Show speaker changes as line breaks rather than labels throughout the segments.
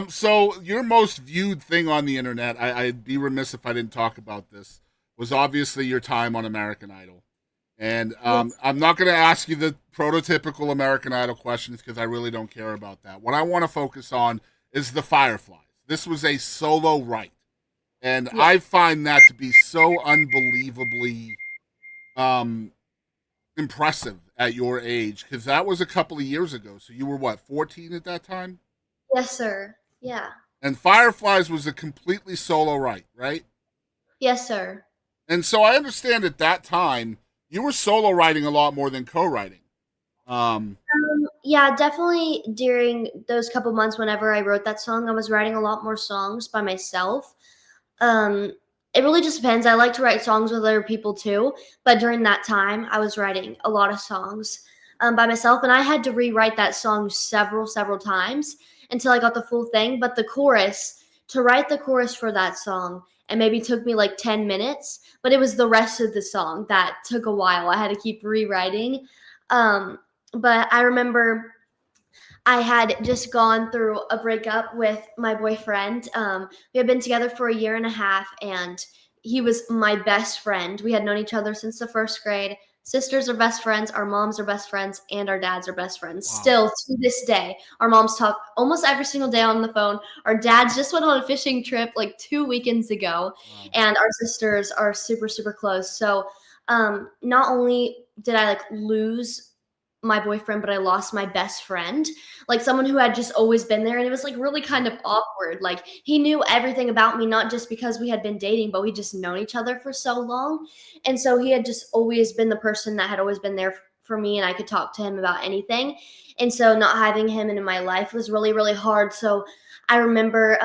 So your most viewed thing on the internet, I'd be remiss if I didn't talk about this, was obviously your time on American Idol. And
Yes.
I'm not going to ask you the prototypical American Idol questions because I really don't care about that. What I want to focus on is the Fireflies. This was a solo write, and
Yeah.
I find that to be so unbelievably um, impressive at your age because that was a couple of years ago. So you were what, 14 at that time?
Yes, sir. Yeah.
And Fireflies was a completely solo write, right?
Yes, sir.
And so I understand at that time you were solo writing a lot more than co-writing. Um,
Yeah, definitely during those couple months whenever I wrote that song, I was writing a lot more songs by myself. Um, it really just depends. I like to write songs with other people too, but during that time, I was writing a lot of songs by myself, and I had to rewrite that song several times until I got the full thing. But the chorus, to write the chorus for that song, it maybe took me like 10 minutes, but it was the rest of the song that took a while. I had to keep rewriting. Um, but I remember I had just gone through a breakup with my boyfriend. We had been together for a year and a half, and he was my best friend. We had known each other since the first grade. Sisters are best friends, our moms are best friends, and our dads are best friends.
wow.
Still to this day, our moms talk almost every single day on the phone. Our dads just went on a fishing trip like 2 weekends ago,
Wow.
and our sisters are super close. So, not only did I like lose my boyfriend, but I lost my best friend, like someone who had just always been there. And it was like really kind of awkward. Like he knew everything about me, not just because we had been dating, but we just known each other for so long. And so he had just always been the person that had always been there for me, and I could talk to him about anything. And so not having him in my life was really hard. So I remember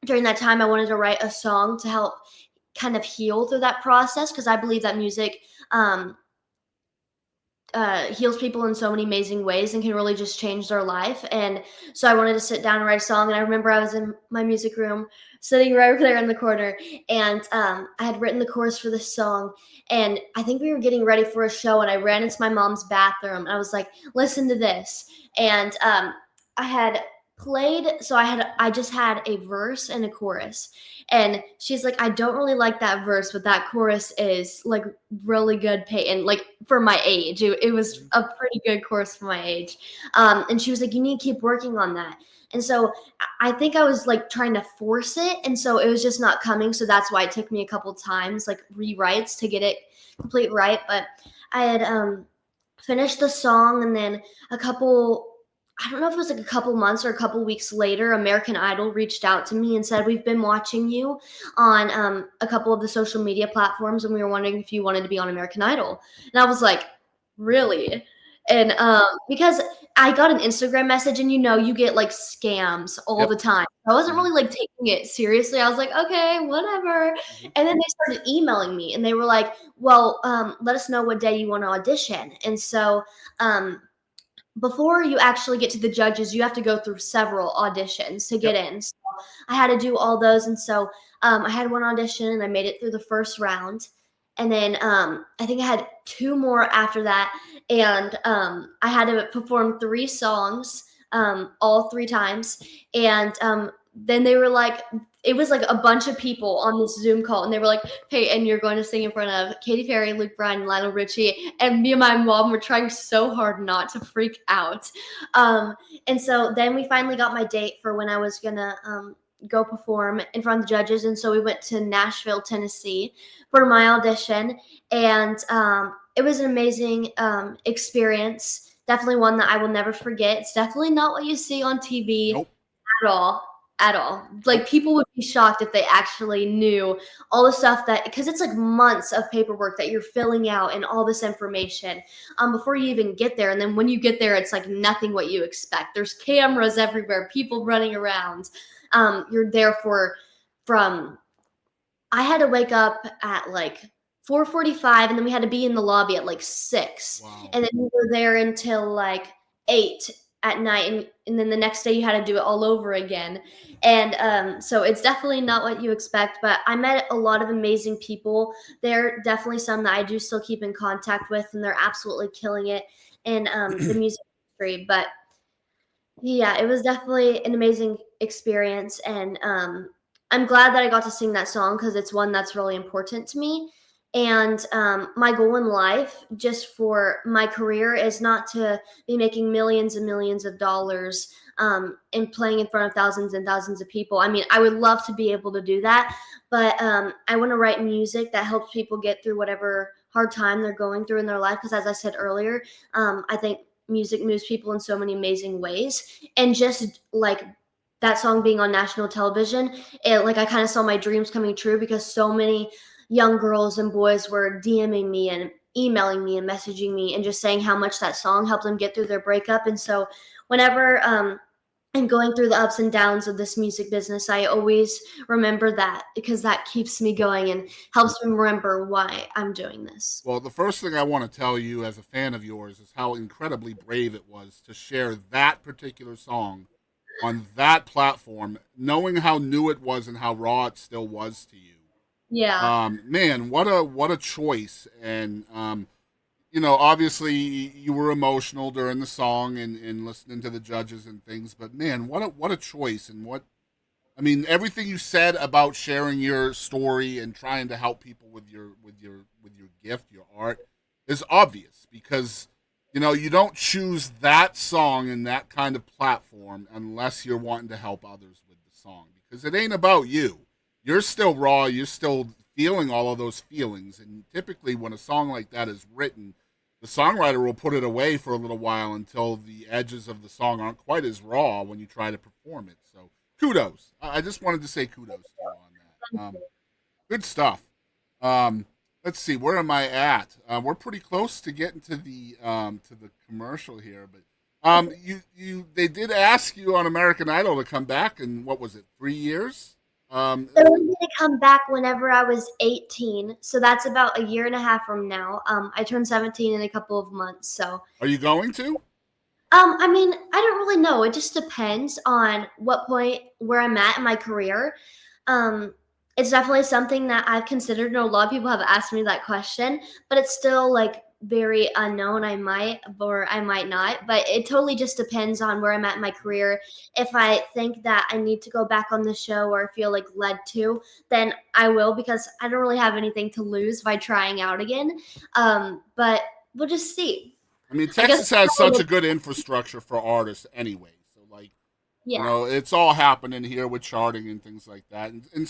during that time, I wanted to write a song to help kind of heal through that process because I believe that music um, heals people in so many amazing ways and can really just change their life. And so I wanted to sit down and write a song. And I remember I was in my music room, sitting right over there in the corner, and I had written the chorus for this song. And I think we were getting ready for a show, and I ran into my mom's bathroom, and I was like, "Listen to this." And I had played, so I just had a verse and a chorus, and she's like, I don't really like that verse, but that chorus is like really good, Peyton. Like for my age, it was a pretty good chorus for my age. And she was like, you need to keep working on that. And so I think I was like trying to force it, and so it was just not coming. So that's why it took me a couple times, like rewrites, to get it complete right. But I had finished the song, and then a couple, I don't know if it was like a couple months or a couple weeks later, American Idol reached out to me and said, we've been watching you on a couple of the social media platforms, and we were wondering if you wanted to be on American Idol. And I was like, really? And because I got an Instagram message, and you get like scams all
Yep.
the time. I wasn't
Mhm.
really like taking it seriously. I was like, okay, whatever.
Mhm.
And then they started emailing me, and they were like, well, let us know what day you want to audition. And so um, before you actually get to the judges, you have to go through several auditions to get
Yep.
in. So I had to do all those, and so I had one audition, and I made it through the first round, and then I think I had two more after that, and I had to perform three songs, all three times, and then they were like, it was like a bunch of people on this Zoom call, and they were like, "Hey, and you're going to sing in front of Katy Perry, Luke Bryan, and Lionel Richie." And me and my mom were trying so hard not to freak out. Um, and so then we finally got my date for when I was gonna go perform in front of the judges. And so we went to Nashville, Tennessee for my audition. And it was an amazing experience. Definitely one that I will never forget. It's definitely not what you see on TV
Nope.
at all. At all.
Nope.
Like people would be shocked if they actually knew all the stuff that, because it's like months of paperwork that you're filling out and all this information before you even get there. And then when you get there, it's like nothing what you expect. There's cameras everywhere, people running around. You're there from I had to wake up at like 4:45, and then we had to be in the lobby at like 6.
Wow.
And then we were there until like 8 at night, and then the next day you had to do it all over again. And so it's definitely not what you expect, but I met a lot of amazing people. There are definitely some that I do still keep in contact with, and they're absolutely killing it in the music industry. But Yeah, it was definitely an amazing experience, and I'm glad that I got to sing that song because it's one that's really important to me. And my goal in life, just for my career, is not to be making millions and millions of dollars and playing in front of thousands and thousands of people. I mean, I would love to be able to do that, but I want to write music that helps people get through whatever hard time they're going through in their life. Because, as I said earlier, I think music moves people in so many amazing ways. And just like that song being on national television, it like I kind of saw my dreams coming true because so many young girls and boys were DMing me and emailing me and messaging me and just saying how much that song helped them get through their breakup. And so whenever I'm going through the ups and downs of this music business, I always remember that because that keeps me going and helps me remember why I'm doing this.
Well, the first thing I want to tell you as a fan of yours is how incredibly brave it was to share that particular song on that platform, knowing how new it was and how raw it still was to you.
Yeah.
Man, what a choice! And obviously you were emotional during the song and listening to the judges and things. But man, what a choice! And I mean, everything you said about sharing your story and trying to help people with your gift, your art, is obvious because you don't choose that song and that kind of platform unless you're wanting to help others with the song because it ain't about you. You're still raw. You're still feeling all of those feelings, and typically when a song like that is written, the songwriter will put it away for a little while until the edges of the song aren't quite as raw when you try to perform it. So kudos. I just wanted to say kudos to you on that. Good stuff. Um, let's see, where am I at? We're pretty close to getting to the commercial here, but they did ask you on American Idol to come back in what was it, 3 years?
They wanted me to come back whenever I was 18, so that's about a year and a half from now. I turned 17 in a couple of months, so
Are you going to?
I mean, I don't really know. It just depends on what point where I'm at in my career. Um, it's definitely something that I've considered, and a lot of people have asked me that question, but it's still like very unknown. I might or I might not, but it totally just depends on where I'm at in my career. If I think that I need to go back on the show or feel like led to, then I will because I don't really have anything to lose by trying out again. But we'll just see.
I mean,
I guess
Texas has such a good infrastructure for artists anyway. So, like,
yeah.
it's all happening here with charting and things like that. And